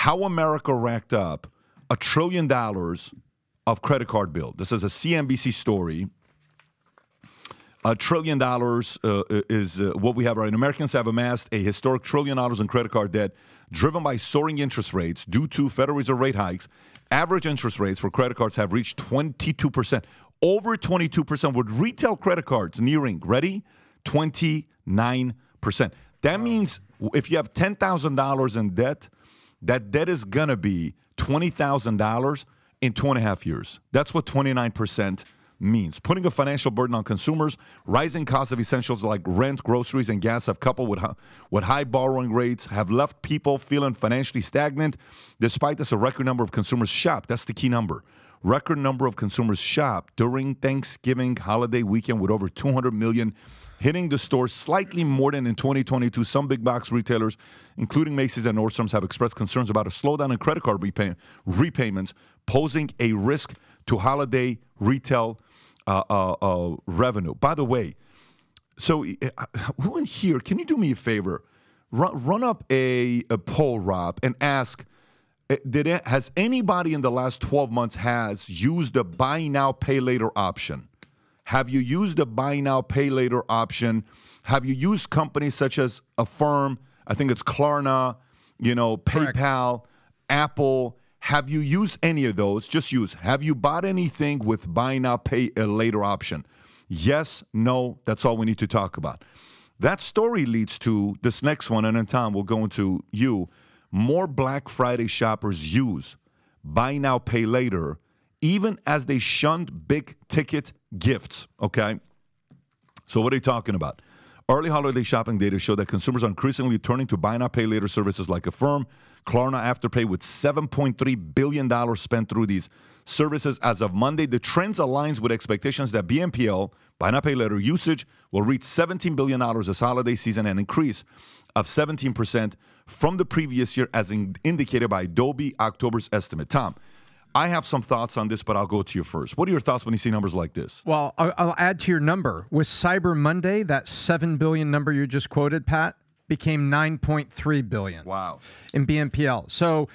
how America racked up $1 trillion of credit card bill. This is a CNBC story. $1 trillion is what we have right now. Americans have amassed a historic $1 trillion in credit card debt driven by soaring interest rates due to Federal Reserve rate hikes. Average interest rates for credit cards have reached 22%. Over 22% with retail credit cards nearing, ready, 29%. That means if you have $10,000 in debt, that debt is going to be $20,000 in 2.5 years. That's what 29% means. Putting a financial burden on consumers, rising costs of essentials like rent, groceries, and gas have coupled with high borrowing rates have left people feeling financially stagnant. Despite this, a record number of consumers shop. That's the key number. Record number of consumers shop during Thanksgiving holiday weekend with over 200 million hitting the stores, slightly more than in 2022. Some big box retailers, including Macy's and Nordstrom's, have expressed concerns about a slowdown in credit card repayments, posing a risk to holiday retail revenue. By the way, so who in here, can you do me a favor? Run up a poll, Rob, and ask, has anybody in the last 12 months has used the buy now, pay later option? Have you used the buy now, pay later option? Have you used companies such as Affirm, I think it's Klarna, PayPal, Apple? Have you used any of those? Just use. Have you bought anything with buy now, pay later option? Yes, no, that's all we need to talk about. That story leads to this next one, and then Tom, we'll go into you. More Black Friday shoppers use buy now, pay later, even as they shunned big ticket gifts, okay? So what are they talking about? Early holiday shopping data show that consumers are increasingly turning to buy now, pay later services like Affirm, Klarna, Afterpay, with $7.3 billion spent through these services as of Monday. The trends aligns with expectations that BNPL, buy now, pay later usage, will reach $17 billion this holiday season, an increase of 17% from the previous year, as indicated by Adobe October's estimate. Tom, I have some thoughts on this, but I'll go to you first. What are your thoughts when you see numbers like this? Well, I'll add to your number. With Cyber Monday, that $7 billion number you just quoted, Pat, became $9.3 billion. Wow. In BNPL. So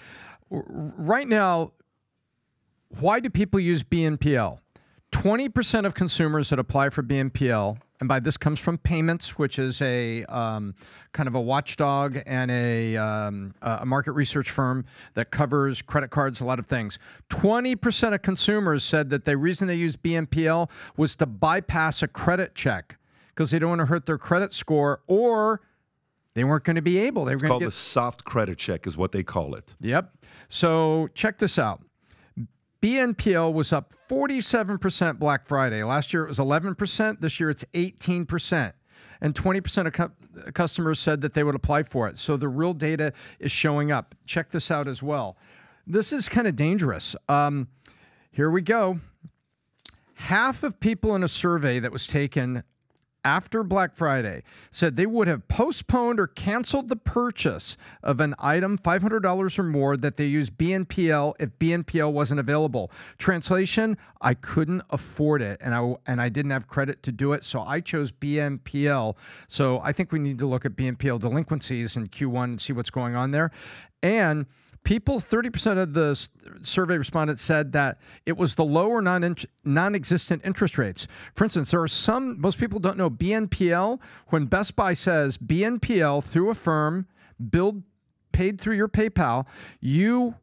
right now, why do people use BNPL? 20% of consumers that apply for BNPL, and by this comes from Payments, which is a kind of a watchdog and a market research firm that covers credit cards, a lot of things. 20% of consumers said that the reason they use BNPL was to bypass a credit check because they don't want to hurt their credit score, or they weren't going to be able. They were going to get the soft credit check is what they call it. Yep. So check this out. BNPL was up 47% Black Friday. Last year it was 11%. This year it's 18%. And 20% of customers said that they would apply for it. So the real data is showing up. Check this out as well. This is kind of dangerous. Here we go. Half of people in a survey that was taken after Black Friday said they would have postponed or canceled the purchase of an item $500 or more that they used BNPL if BNPL wasn't available. Translation, I couldn't afford it, and I didn't have credit to do it, so I chose BNPL. So I think we need to look at BNPL delinquencies in Q1 and see what's going on there. And people, 30% of the survey respondents said that it was the low or non-existent interest rates. For instance, there are most people don't know BNPL. When Best Buy says BNPL through Affirm, paid through your PayPal, you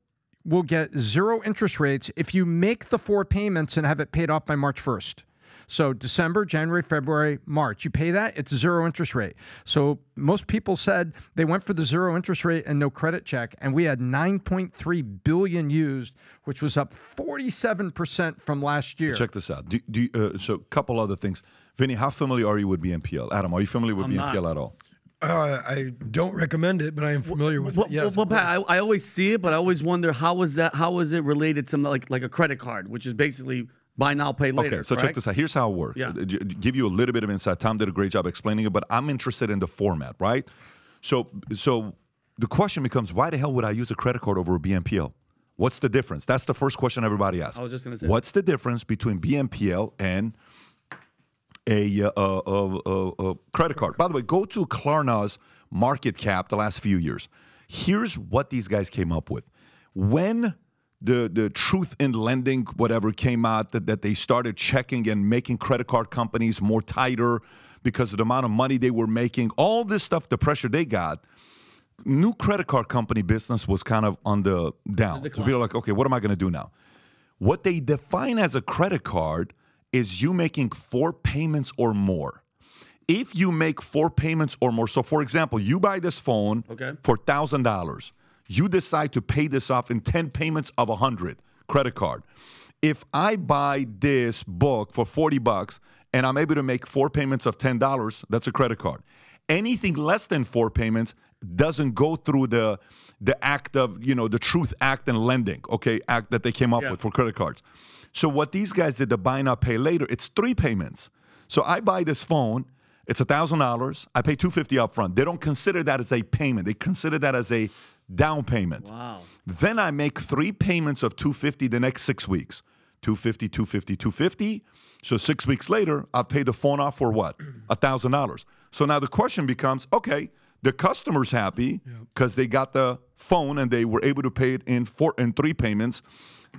will get 0 interest rates if you make the 4 payments and have it paid off by March 1st. So December, January, February, March, you pay that, it's 0 interest rate. So most people said they went for the 0 interest rate and no credit check, and we had 9.3 billion used, which was up 47% from last year. So check this out. So a couple other things. Vinny, how familiar are you with BNPL? Adam, are you familiar with BNPL at all? I don't recommend it, but I am familiar with it. Yes. Well, Pat, I always see it, but I always wonder how is it related to like a credit card, which is basically buy now, pay later. Okay, so correct? check this out. Here's how it works. Yeah. Give you a little bit of insight. Tom did a great job explaining it, but I'm interested in the format, right? So the question becomes, why the hell would I use a credit card over a BNPL? What's the difference? That's the first question everybody asks. I was just going to say. What's the difference between BNPL and a credit card? By the way, go to Klarna's market cap the last few years. Here's what these guys came up with. When the truth in lending, whatever, came out, that they started checking and making credit card companies more tighter because of the amount of money they were making, all this stuff, the pressure they got, new credit card company business was kind of on the down. So people are like, okay, what am I going to do now? What they define as a credit card is you making 4 payments or more. If you make 4 payments or more, so for example, you buy this phone for $1,000. You decide to pay this off in 10 payments of $100, credit card. If I buy this book for $40 and I'm able to make 4 payments of $10, that's a credit card. Anything less than 4 payments doesn't go through the act of, the Truth Act and Lending, act that they came up with for credit cards. So what these guys did, the buy now, pay later, it's 3 payments. So I buy this phone, it's $1,000, I pay $250 up front. They don't consider that as a payment. They consider that as a down payment. Wow. Then I make 3 payments of $250 the next 6 weeks. $250, $250, $250. So 6 weeks later, I've paid the phone off for what? $1,000. So now the question becomes, okay, the customer's happy because they got the phone and they were able to pay it in 3 payments.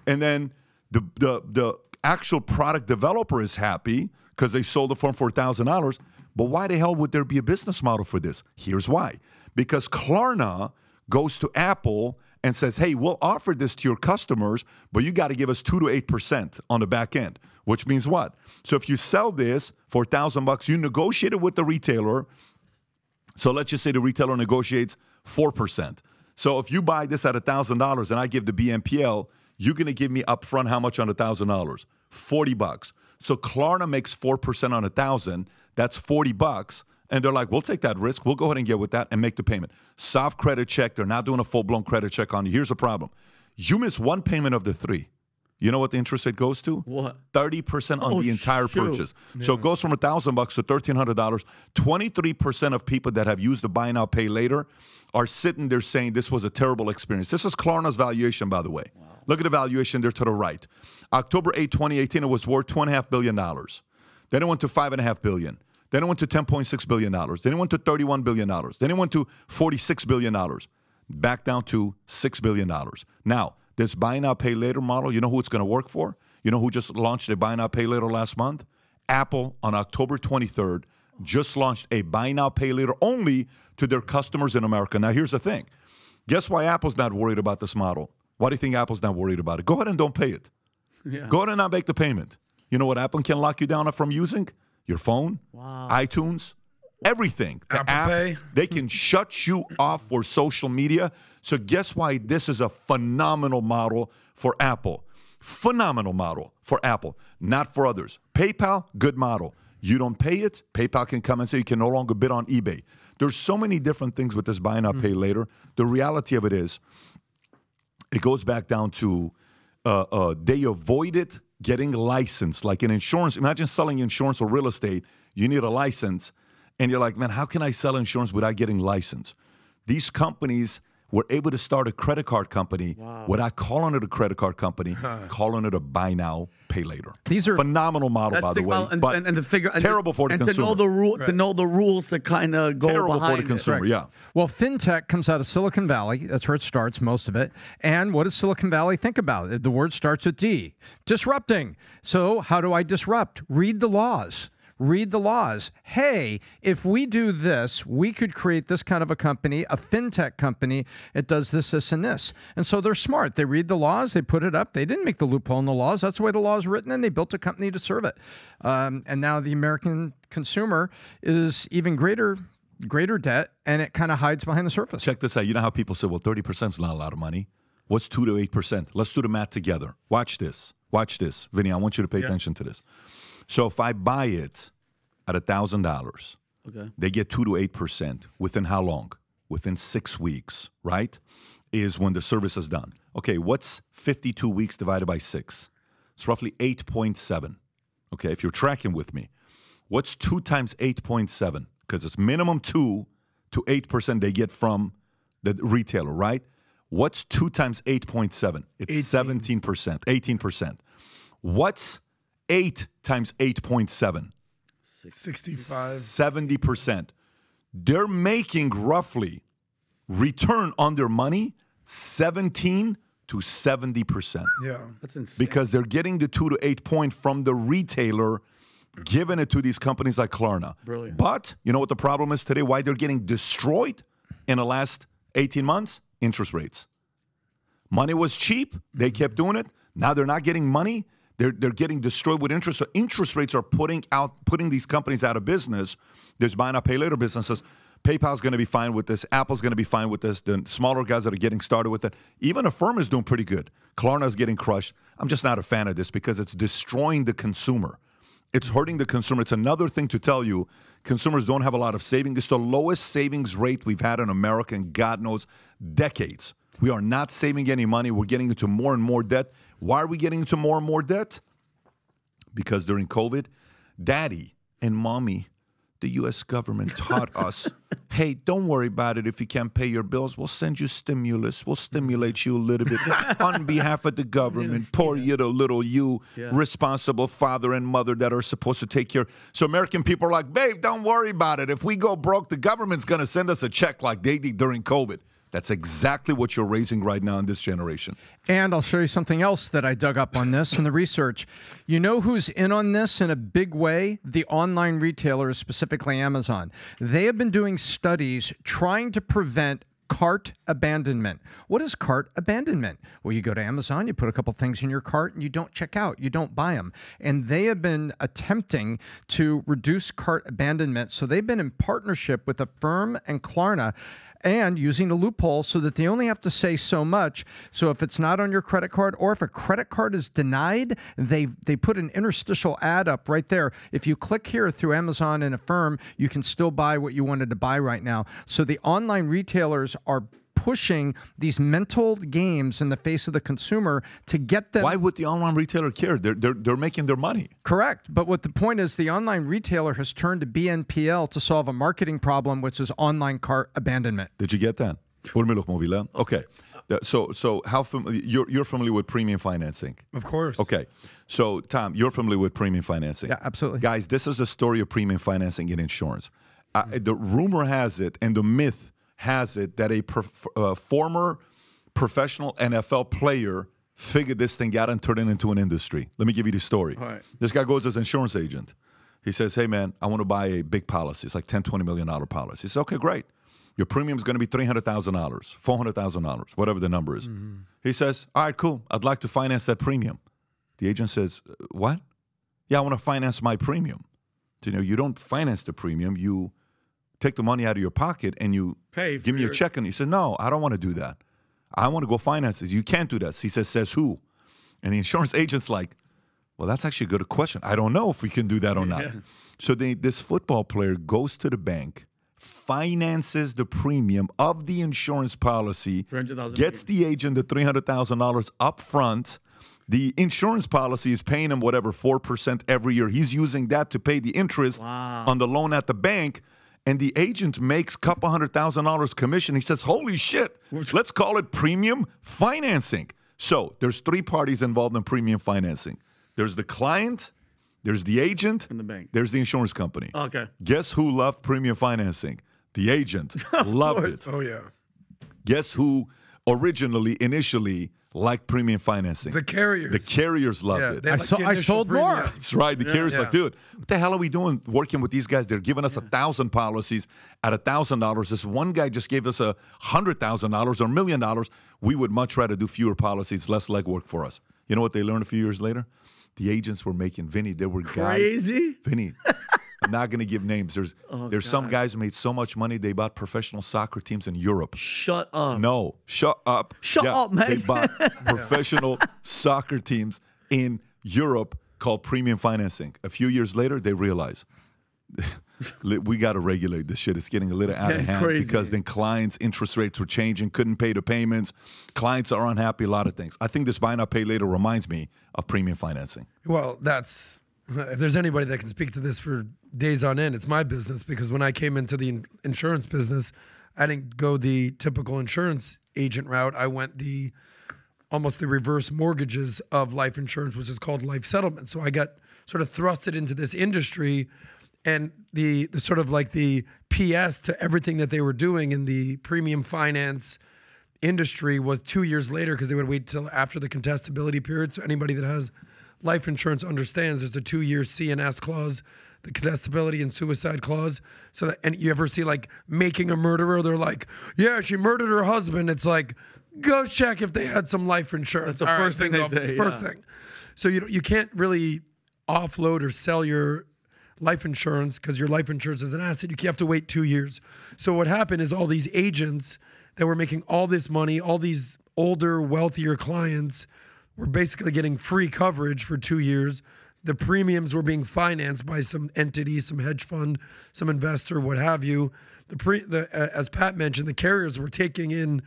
And then the actual product developer is happy because they sold the phone for $1,000. But why the hell would there be a business model for this? Here's why. Because Klarna goes to Apple and says, hey, we'll offer this to your customers, but you got to give us 2 to 8% on the back end, which means what? So if you sell this for $1,000, you negotiate it with the retailer. So let's just say the retailer negotiates 4%. So if you buy this at $1,000 and I give the BNPL, you're going to give me upfront how much on $1,000? $40. So Klarna makes 4% on $1,000. That's $40. And they're like, we'll take that risk. We'll go ahead and get with that and make the payment. Soft credit check. They're not doing a full-blown credit check on you. Here's the problem. You miss 1 payment of the 3. You know what the interest rate goes to? What? 30% on the entire purchase. Yeah. So it goes from $1,000 to $1,300. 23% of people that have used the buy now, pay later are sitting there saying this was a terrible experience. This is Klarna's valuation, by the way. Wow. Look at the valuation there to the right. October 8, 2018, it was worth $2.5 billion. Then it went to $5.5 billion. Then it went to $10.6 billion. Then it went to $31 billion. Then it went to $46 billion. Back down to $6 billion. Now, this buy now, pay later model, you know who it's going to work for? You know who just launched a buy now, pay later last month? Apple on October 23rd just launched a buy now, pay later only to their customers in America. Now, here's the thing. Guess why Apple's not worried about this model? Why do you think Apple's not worried about it? Go ahead and don't pay it. Yeah. Go ahead and not make the payment. You know what Apple can lock you down from using? Your phone, iTunes, everything. The Apple apps, Pay. They can shut you off for social media. So guess why this is a phenomenal model for Apple. Phenomenal model for Apple, not for others. PayPal, good model. You don't pay it, PayPal can come and say you can no longer bid on eBay. There's so many different things with this buy now, pay later. The reality of it is, it goes back down to they avoided getting licensed, like in insurance. Imagine selling insurance or real estate. You need a license, and you're like, man, how can I sell insurance without getting licensed? These companies were able to start a credit card company without calling it a credit card company, calling it a buy now, pay later. These are phenomenal model, by the way, but and to figure terrible for the consumer. To know the rule, to know the rules to kind of go terrible behind for the consumer. Right. Yeah. Well, fintech comes out of Silicon Valley. That's where it starts, most of it. And what does Silicon Valley think about it? The word starts with D. Disrupting. So how do I disrupt? Read the laws. Read the laws. Hey, if we do this, we could create this kind of a company, a fintech company. It does this, this, and this. And so they're smart. They read the laws. They put it up. They didn't make the loophole in the laws. That's the way the law is written, and they built a company to serve it. And now the American consumer is even greater debt, and it kind of hides behind the surface. Check this out. You know how people say, well, 30% is not a lot of money. What's 2 to 8%? Let's do the math together. Watch this. Watch this. Vinny, I want you to pay attention to this. So if I buy it at $1,000, they get 2 to 8%. Within how long? Within 6 weeks, right? Is when the service is done. Okay, what's 52 weeks divided by 6? It's roughly 8.7. Okay, if you're tracking with me. What's 2 times 8.7? Because it's minimum 2 to 8% they get from the retailer, right? What's 2 times 8.7? It's 17%, 18%. What's 8 times 8.7? 65. 70%. They're making roughly return on their money 17 to 70%. Yeah. That's insane. Because they're getting the 2 to 8 point from the retailer, giving it to these companies like Klarna. Brilliant. But you know what the problem is today? Why they're getting destroyed in the last 18 months? Interest rates. Money was cheap. They kept doing it. Now they're not getting money. They're getting destroyed with interest. So interest rates are putting these companies out of business. There's buy now, pay later businesses. PayPal's going to be fine with this. Apple's going to be fine with this. The smaller guys that are getting started with it. Even Affirm is doing pretty good. Klarna's getting crushed. I'm just not a fan of this because it's destroying the consumer. It's hurting the consumer. It's another thing to tell you, consumers don't have a lot of savings. It's the lowest savings rate we've had in America in God knows decades. We are not saving any money. We're getting into more and more debt. Why are we getting into more and more debt? Because during COVID, daddy and mommy, the U.S. government taught us, hey, don't worry about it if you can't pay your bills. We'll send you stimulus. We'll stimulate you a little bit on behalf of the government. Poor little you, responsible father and mother that are supposed to take care. So American people are like, babe, don't worry about it. If we go broke, the government's going to send us a check like they did during COVID. That's exactly what you're raising right now in this generation. And I'll show you something else that I dug up on this in the research. You know who's in on this in a big way? The online retailers, specifically Amazon. They have been doing studies trying to prevent cart abandonment. What is cart abandonment? Well, you go to Amazon, you put a couple things in your cart, and you don't check out. You don't buy them. And they have been attempting to reduce cart abandonment. So they've been in partnership with Affirm and Klarna, and using a loophole so that they only have to say so much. So if it's not on your credit card, or if a credit card is denied, they put an interstitial ad up right there. If you click here through Amazon and Affirm, you can still buy what you wanted to buy right now. So the online retailers are pushing these mental games in the face of the consumer to get them. Why would the online retailer care? They're making their money. Correct. But what the point is, the online retailer has turned to BNPL to solve a marketing problem, which is online cart abandonment. Did you get that? Okay. So how you're familiar with premium financing? Of course. Okay. So Tom, you're familiar with premium financing? Yeah, absolutely. Guys, this is the story of premium financing in insurance. The rumor has it, and the myth has it, that a former professional NFL player figured this thing out and turned it into an industry. Let me give you the story. All right. This guy goes as an insurance agent. He says, hey, man, I want to buy a big policy. It's like $10, $20 million policy. He says, okay, great. Your premium is going to be $300,000, $400,000, whatever the number is. Mm-hmm. He says, all right, cool. I'd like to finance that premium. The agent says, what? Yeah, I want to finance my premium. So, you don't finance the premium. You take the money out of your pocket and you give me a check. And he said, no, I don't want to do that. I want to go finance this. You can't do that. He says who? And the insurance agent's like, well, that's actually a good question. I don't know if we can do that or not. So this football player goes to the bank, finances the premium of the insurance policy, gets the agent the $300,000 up front. The insurance policy is paying him whatever, 4% every year. He's using that to pay the interest on the loan at the bank. And the agent makes a couple $100,000 commission. He says, holy shit, let's call it premium financing. So there's three parties involved in premium financing. There's the client, there's the agent, and the bank. There's the insurance company. Okay. Guess who loved premium financing? The agent loved it. Oh, yeah. Guess who initially liked premium financing? The carriers. The carriers loved it. I sold more. That's right. The carriers like, dude, what the hell are we doing working with these guys? They're giving us 1,000 policies at $1,000. This one guy just gave us $100,000 or $1 million. We would much rather do fewer policies, less legwork for us. You know what they learned a few years later? The agents were making, Vinny, there were crazy. Guys, Vinny, I'm not going to give names. There's some guys who made so much money, they bought professional soccer teams in Europe. Shut up. No, shut up. Shut up, man. They bought professional soccer teams in Europe called premium financing. A few years later, they realized we got to regulate this shit. It's getting a little out of hand because then clients' interest rates were changing, couldn't pay the payments. Clients are unhappy, a lot of things. I think this buy now, pay later reminds me of premium financing. Well, if there's anybody that can speak to this for days on end, it's my business, because when I came into the insurance business, I didn't go the typical insurance agent route. I went almost the reverse mortgages of life insurance, which is called life settlement. So I got sort of thrusted into this industry, and the sort of like the PS to everything that they were doing in the premium finance industry was 2 years later because they would wait till after the contestability period. So anybody that has life insurance understands there's the 2-year C&S clause, the contestability and suicide clause. So that, and you ever see like Making a Murderer, they're like, yeah, she murdered her husband. It's like, go check if they had some life insurance. That's the first thing they say. It's the first thing. So you can't really offload or sell your life insurance because your life insurance is an asset. You have to wait 2 years. So what happened is all these agents that were making all this money, all these older, wealthier clients were basically getting free coverage for 2 years. The premiums were being financed by some entity, some hedge fund, some investor, what have you. As Pat mentioned, the carriers were taking in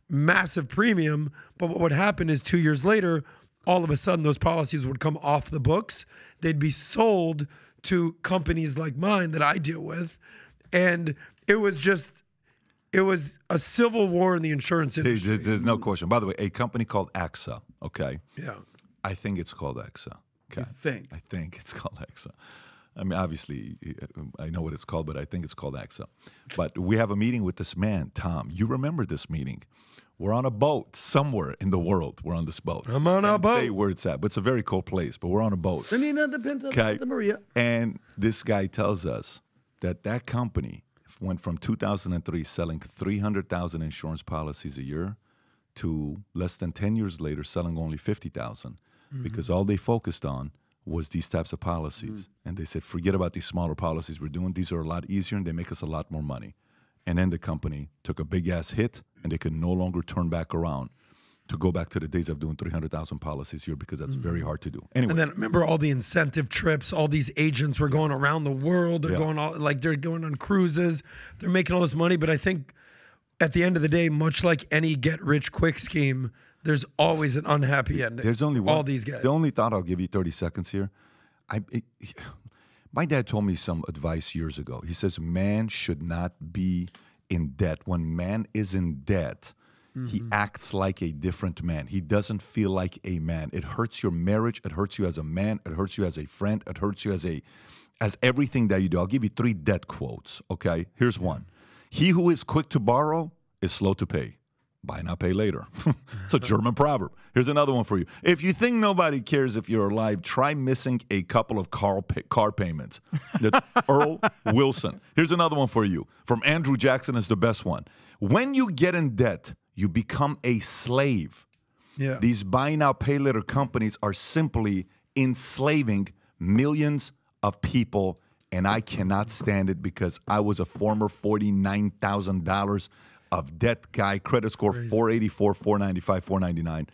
massive premium, but what would happen is 2 years later, all of a sudden those policies would come off the books. They'd be sold to companies like mine that I deal with. And it was a civil war in the insurance industry. There's no question. By the way, a company called AXA, okay? Yeah. I think it's called AXA. Okay. I think it's called AXA. I mean, obviously, I know what it's called, but I think it's called AXA. But we have a meeting with this man, Tom. You remember this meeting. We're on a boat somewhere in the world. We're on this boat. I'm on a boat. Say where it's at, but it's a very cold place, but we're on a boat. Santa Maria. And this guy tells us that that company went from 2003 selling 300,000 insurance policies a year to less than 10 years later selling only 50,000 because all they focused on was these types of policies. And they said, forget about these smaller policies we're doing. These are a lot easier and they make us a lot more money. And then the company took a big-ass hit and they could no longer turn back around to go back to the days of doing 300,000 policies a year because that's very hard to do. Anyway. And then remember all the incentive trips, all these agents were going around the world. They're going they're going on cruises. They're making all this money. But I think at the end of the day, much like any get-rich-quick scheme, there's always an unhappy ending. There's only one. All these guys. The only thought, I'll give you 30 seconds here. My dad told me some advice years ago. He says, man should not be in debt. When man is in debt, he acts like a different man. He doesn't feel like a man. It hurts your marriage. It hurts you as a man. It hurts you as a friend. It hurts you as everything that you do. I'll give you 3 debt quotes, okay? Here's one. He who is quick to borrow is slow to pay. Buy now, pay later. It's a German proverb. Here's another one for you. If you think nobody cares if you're alive, try missing a couple of car payments. That's Earl Wilson. Here's another one for you. From Andrew Jackson is the best one. When you get in debt, you become a slave. Yeah. These buy now, pay later companies are simply enslaving millions of people, and I cannot stand it because I was a former $49,000 of debt guy, credit score 484, 495, 499.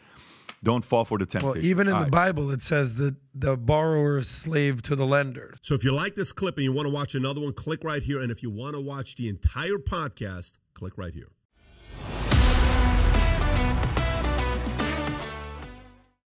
Don't fall for the temptation. Well, even in the Bible, it says that the borrower is slave to the lender. So if you like this clip and you want to watch another one, click right here. And if you want to watch the entire podcast, click right here.